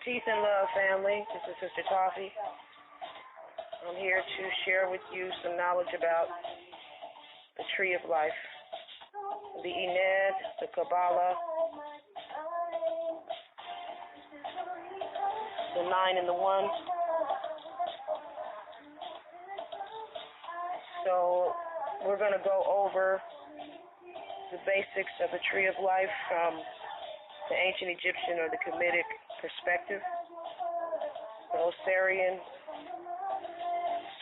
Peace and love, family. This is Sister Taufi. I'm here to share with you some knowledge about the tree of life, the Ened, the Kabbalah, the 9 and the 1. So we're going to go over the basics of the tree of life from the ancient Egyptian or the Kemetic perspective, the Osirian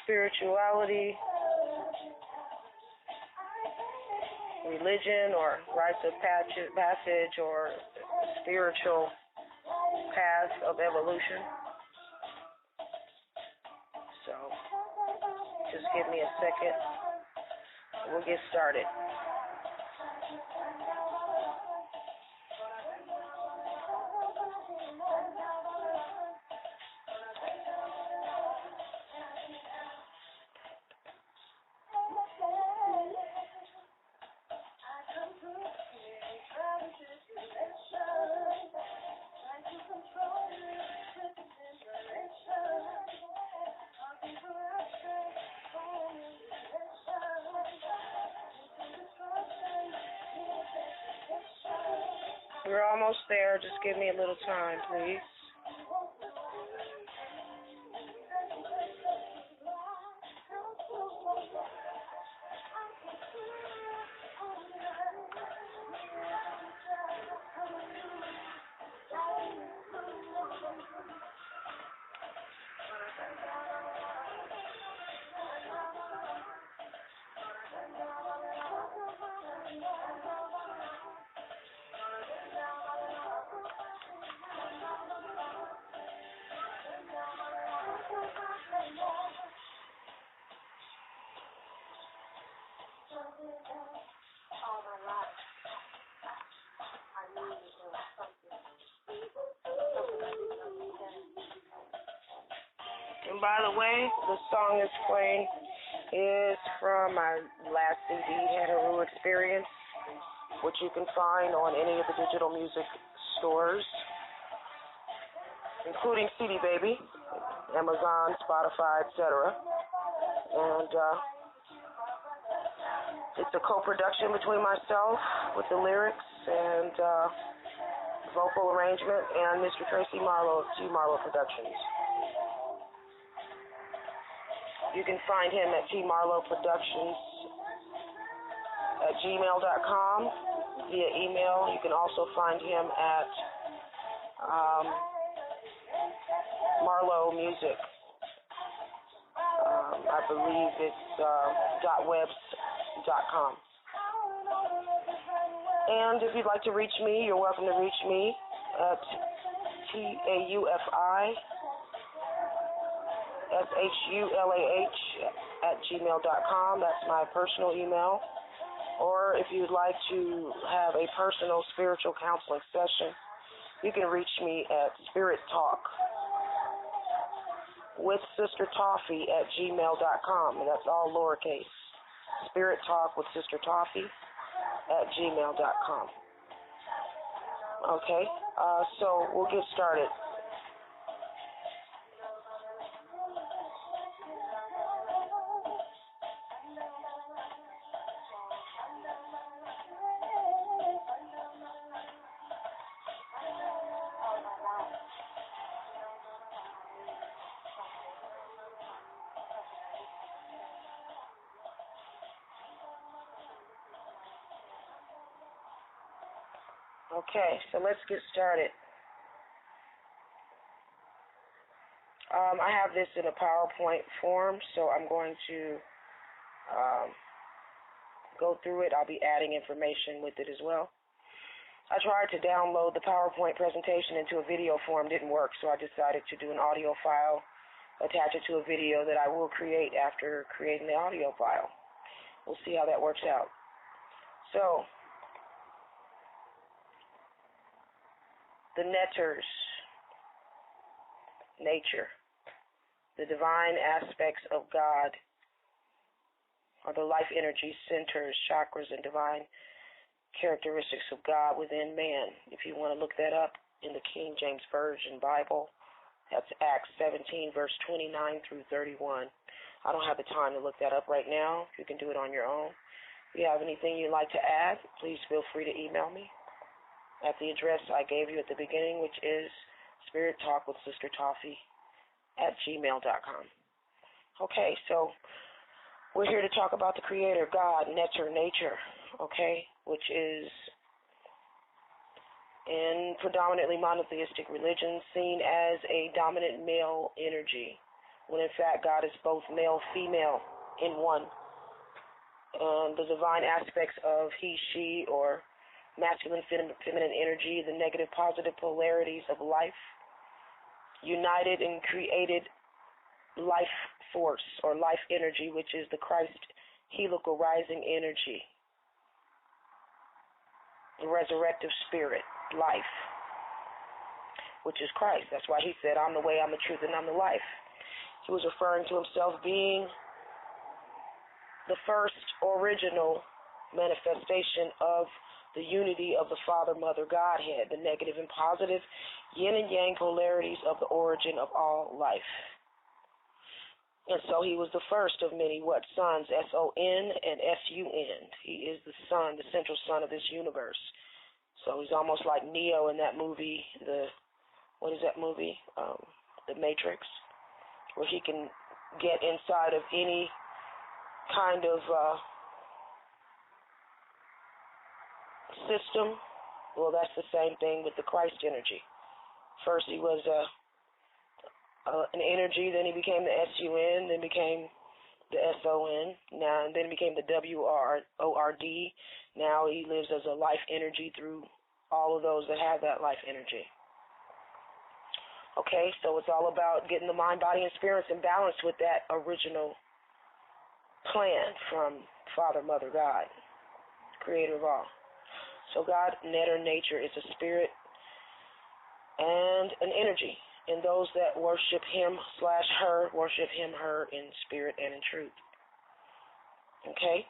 spirituality, religion or rites of passage or spiritual path of evolution. So just give me a second and we'll get started. We're almost there. Just give me a little time, please. And by the way, the song that's playing is from my last CD, Haru Experience, which you can find on any of the digital music stores, including CD Baby, Amazon, Spotify, etc. And it's a co-production between myself with the lyrics and vocal arrangement and Mr. Tracy Marlowe of T. Marlowe Productions. You can find him at tmarloweproductions@gmail.com via email. You can also find him at Marlowe Music. I believe it's .webs.com. And if you'd like to reach me, you're welcome to reach me at TAUFI@gmail.com. That's my personal email. Or if you'd like to have a personal spiritual counseling session, you can reach me at Spirit Talk with Sister Taufi at gmail.com. And that's all lowercase. Spirit Talk with Sister Taufi at gmail.com. Okay, so we'll get started. Okay, so let's get started. I have this in a PowerPoint form, so I'm going to go through it. I'll be adding information with it as well. I tried to download the PowerPoint presentation into a video form, didn't work, so I decided to do an audio file, attach it to a video that I will create after creating the audio file. We'll see how that works out. So, the netters, nature, the divine aspects of God, are the life energy centers, chakras, and divine characteristics of God within man. If you want to look that up, in the King James Version Bible. That's Acts 17, verse 29 through 31. I don't have the time to look that up right now. You can do it on your own. If you have anything you'd like to add, please feel free to email me at the address I gave you at the beginning, which is spirittalkwithsistertaufi@gmail.com. Okay, so we're here to talk about the Creator, God, Neter, nature, okay, which is in predominantly monotheistic religions seen as a dominant male energy, when in fact God is both male, female in one. The divine aspects of he, she, or masculine, feminine energy, the negative, positive polarities of life, united and created life force or life energy, which is the Christ helical rising energy, the resurrective spirit, life, which is Christ. That's why he said, I'm the way, I'm the truth, and I'm the life. He was referring to himself being the first original manifestation of the unity of the Father, Mother, Godhead, the negative and positive yin and yang polarities of the origin of all life. And so he was the first of many, sons, S-O-N and S-U-N. He is the son, the central son of this universe. So he's almost like Neo in that movie, what is that movie? The Matrix, where he can get inside of any kind of system. Well, that's the same thing with the Christ energy. First he was an energy, then he became the S-U-N, then became the S-O-N, and then became the W-R-O-R-D. Now he lives as a life energy through all of those that have that life energy. Okay, so it's all about getting the mind, body, and spirits in balance with that original plan from Father, Mother, God, Creator of all. So God, Neter, nature, is a spirit and an energy. And those that worship him/her worship him, her in spirit and in truth. Okay?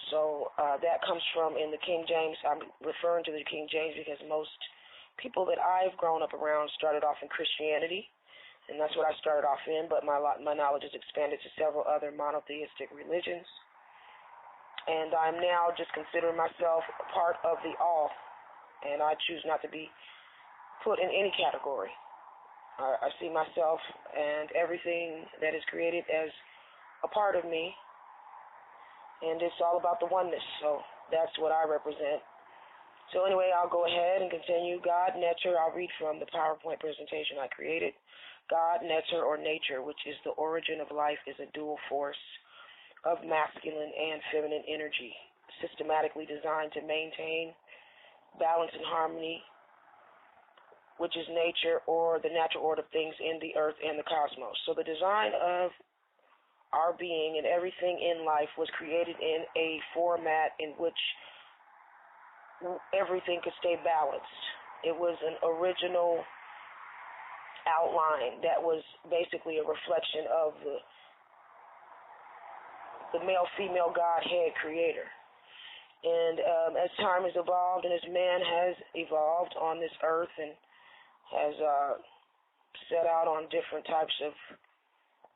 So that comes from in the King James. I'm referring to the King James because most people that I've grown up around started off in Christianity, and that's what I started off in, but my knowledge has expanded to several other monotheistic religions. And I'm now just considering myself a part of the all, and I choose not to be put in any category. I see myself and everything that is created as a part of me, and it's all about the oneness, so that's what I represent. So anyway, I'll go ahead and continue. God, Neter, I'll read from the PowerPoint presentation I created. God, Neter, or nature, which is the origin of life, is a dual force of masculine and feminine energy, systematically designed to maintain balance and harmony, which is nature or the natural order of things in the earth and the cosmos. So the design of our being and everything in life was created in a format in which everything could stay balanced. It was an original outline that was basically a reflection of the male-female Godhead Creator. And as time has evolved and as man has evolved on this earth and has set out on different types of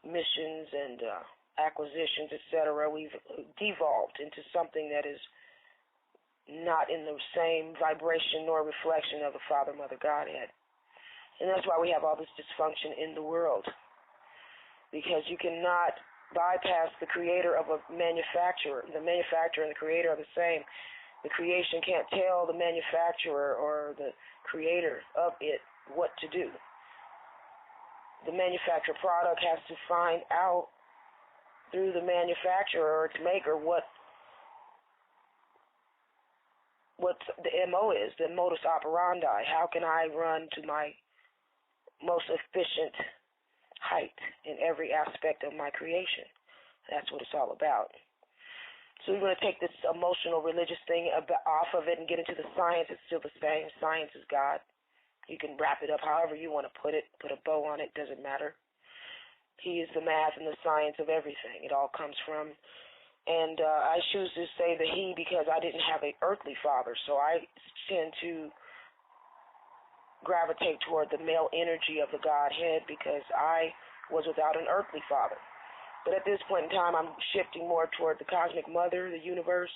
missions and acquisitions, etc., we've devolved into something that is not in the same vibration nor reflection of the Father, Mother, Godhead. And that's why we have all this dysfunction in the world, because you cannot bypass the creator of a manufacturer. The manufacturer and the creator are the same. The creation can't tell the manufacturer or the creator of it what to do. The manufactured product has to find out through the manufacturer or its maker what the MO is, the modus operandi. How can I run to my most efficient height in every aspect of my creation? That's what it's all about. So we're going to take this emotional, religious thing off of it and get into the science. It's still the same. Science is God. You can wrap it up however you want to put it, put a bow on it, doesn't matter. He is the math and the science of everything. It all comes from, and I choose to say the he because I didn't have an earthly father, so I tend to gravitate toward the male energy of the Godhead because I was without an earthly father. But at this point in time, I'm shifting more toward the cosmic mother, the universe.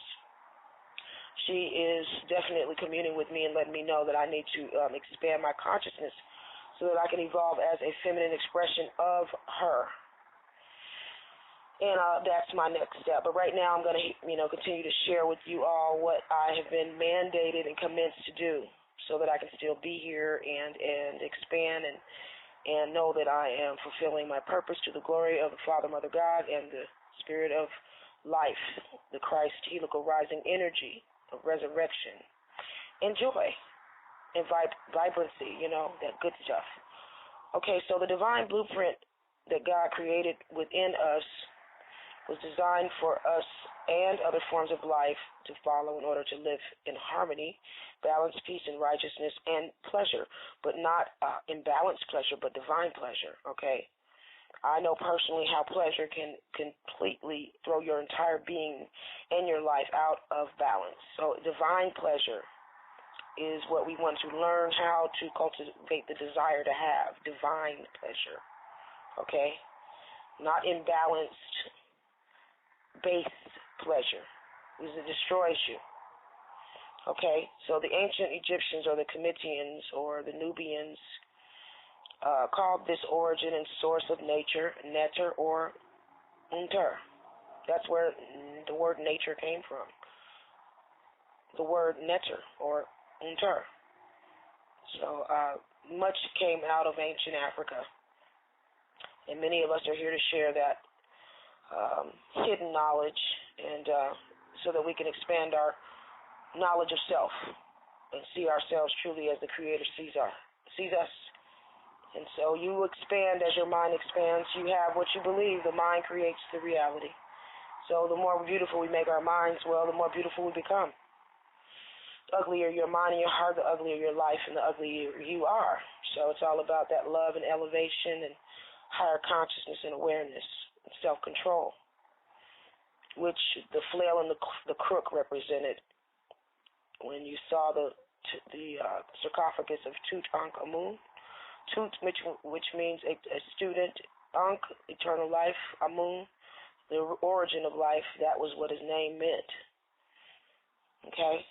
She is definitely communing with me and letting me know that I need to expand my consciousness so that I can evolve as a feminine expression of her. And that's my next step. But right now I'm going to, continue to share with you all what I have been mandated and commenced to do so that I can still be here and expand and know that I am fulfilling my purpose to the glory of the Father, Mother, God, and the Spirit of life, the Christ helical rising energy of resurrection and joy and vibrancy, that good stuff. Okay, so the divine blueprint that God created within us was designed for us and other forms of life to follow in order to live in harmony, balance, peace, and righteousness, and pleasure, but not imbalanced pleasure, but divine pleasure, okay? I know personally how pleasure can completely throw your entire being and your life out of balance. So divine pleasure is what we want to learn how to cultivate the desire to have, divine pleasure, okay? Not imbalanced base pleasure, because it destroys you. Okay, so the ancient Egyptians or the Kemetians or the Nubians called this origin and source of nature Neter or Unter. That's where the word nature came from. The word Neter or Unter. So much came out of ancient Africa, and many of us are here to share that hidden knowledge, and so that we can expand our knowledge of self and see ourselves truly as the Creator sees us. And so you expand as your mind expands. You have what you believe. The mind creates the reality. So the more beautiful we make our minds, well, the more beautiful we become. The uglier your mind and your heart, the uglier your life, and the uglier you are. So it's all about that love and elevation and higher consciousness and awareness. Self-control, which the flail and the crook represented when you saw the sarcophagus of Tutankhamun. Tut, which means a student, Ankh, eternal life, Amun, the origin of life. That was what his name meant. Okay?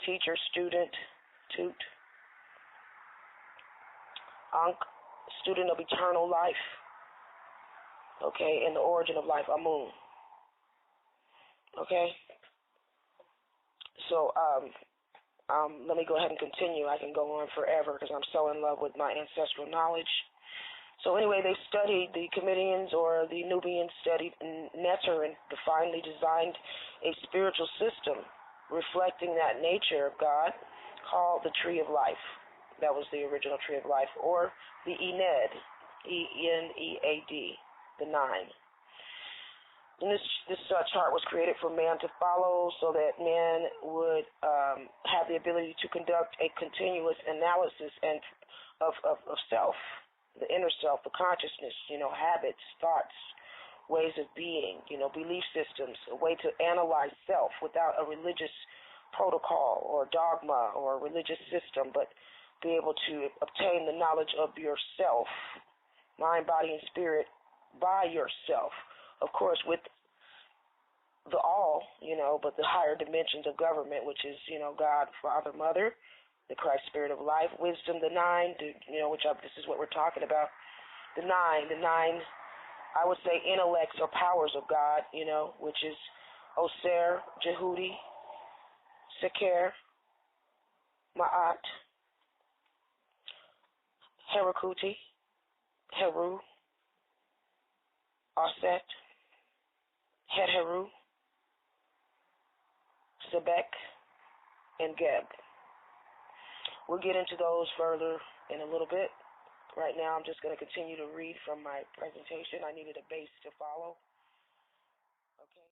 Teacher, student, Tut. Ankh, student of eternal life. Okay, and the origin of life, Amun. Okay? So, let me go ahead and continue. I can go on forever because I'm so in love with my ancestral knowledge. So anyway, they studied, the Kemetians or the Nubians studied Neter and finally designed a spiritual system reflecting that nature of God called the Tree of Life. That was the original Tree of Life, or the Ened, E-N-E-A-D. The 9. And this chart was created for man to follow so that man would have the ability to conduct a continuous analysis and of self, the inner self, the consciousness, habits, thoughts, ways of being, belief systems, a way to analyze self without a religious protocol or dogma or religious system, but be able to obtain the knowledge of yourself, mind, body, and spirit, by yourself, of course, with the all, but the higher dimensions of government, which is, God, Father, Mother, the Christ Spirit of life, wisdom, the 9, this is what we're talking about. The 9, I would say intellects or powers of God, which is Oser, Jehudi, Seker, Ma'at, Herakuti, Heru, Aset, Hedheru, Sebek, and Geb. We'll get into those further in a little bit. Right now, I'm just going to continue to read from my presentation. I needed a base to follow. Okay.